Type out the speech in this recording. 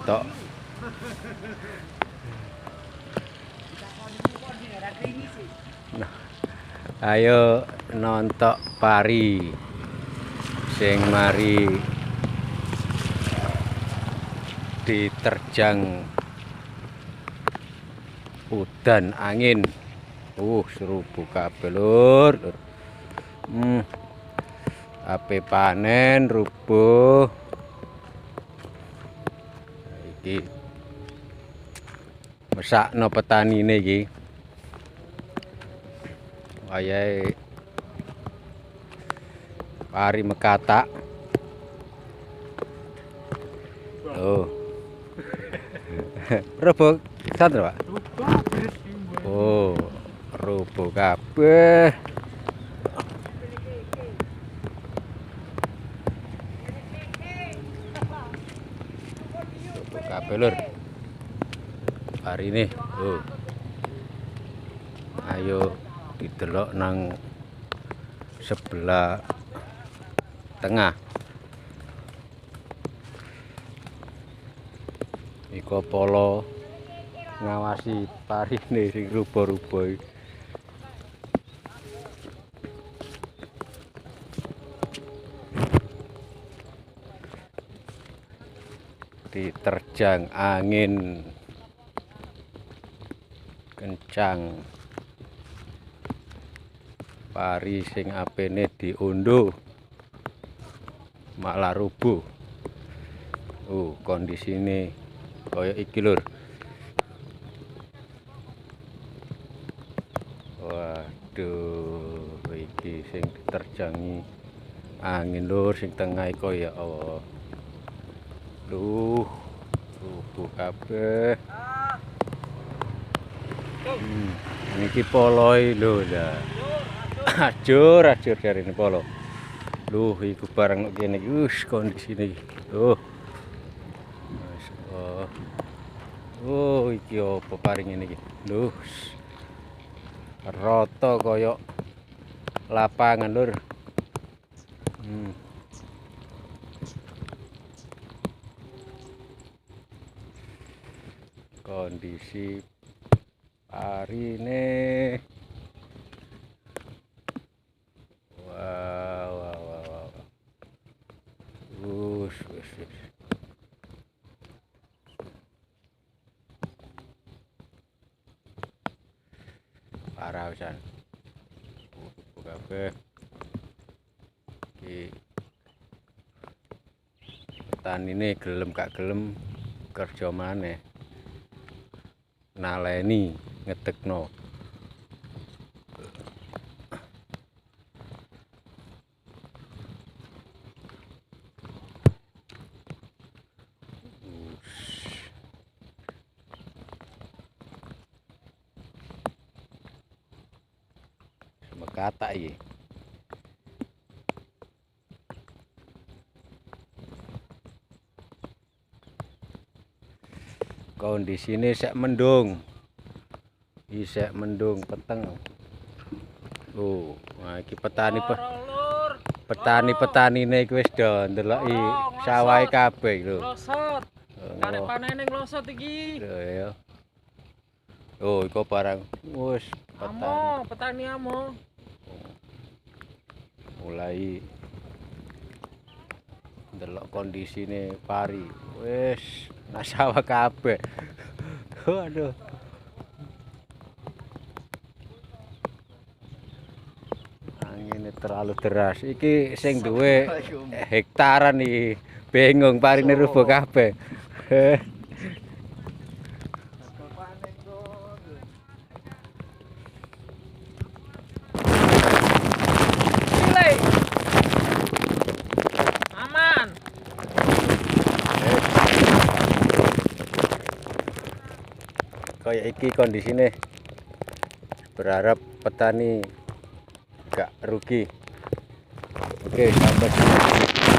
nontok. Nah, ayo nontok pari sing mari diterjang udan angin. Serupu kabeh lur. Ape panen rubuh. Iki mesakno petanine iki. Wayahe pari mekatak. Oh. Rubuh santen, Pak? Oh, rubuh kabeh. Kabeh lur. Hari ini, ayo didelok nang sebelah tengah. Iko polo ngawasi parine sing rubuh-rubuh iki. Diterjang angin kencang, pari sing apene diunduh malah rubuh. Kondisine kaya iki lur. Waduh, iki sing diterjangi angin lur sing tengah iku ya Allah. Rubuh kabeh. Niki poloi lho lah. Ajur jarine polo. Iku barang kene iki kondisine iki. Masyaallah. Iki apa paring ngene iki? Rata kaya lapangan lur. Kondisi parine wow. Wus. Parah pisan. Kabeh iki petanine gelem gak gelem kerja maneh. Naleni ngedekno. Mekatak iki. Kondisine sek mendung. Isek mendung peteng. Nah iki petani-petanine iki wis do ndeloki sawahe kabeh lho. Losot. Karek panene nglosot iki. Ya. Iku barang wis petani amo. Mulai ndelok kondisine pari wis nasawah kabeh. Waduh. Angine terlalu deras. Iki sing duwe hektaran iki bingung parine rubuh kabeh. Aman. Kayak iki kondisine. Berharap petani gak rugi. Oke, sampai sini.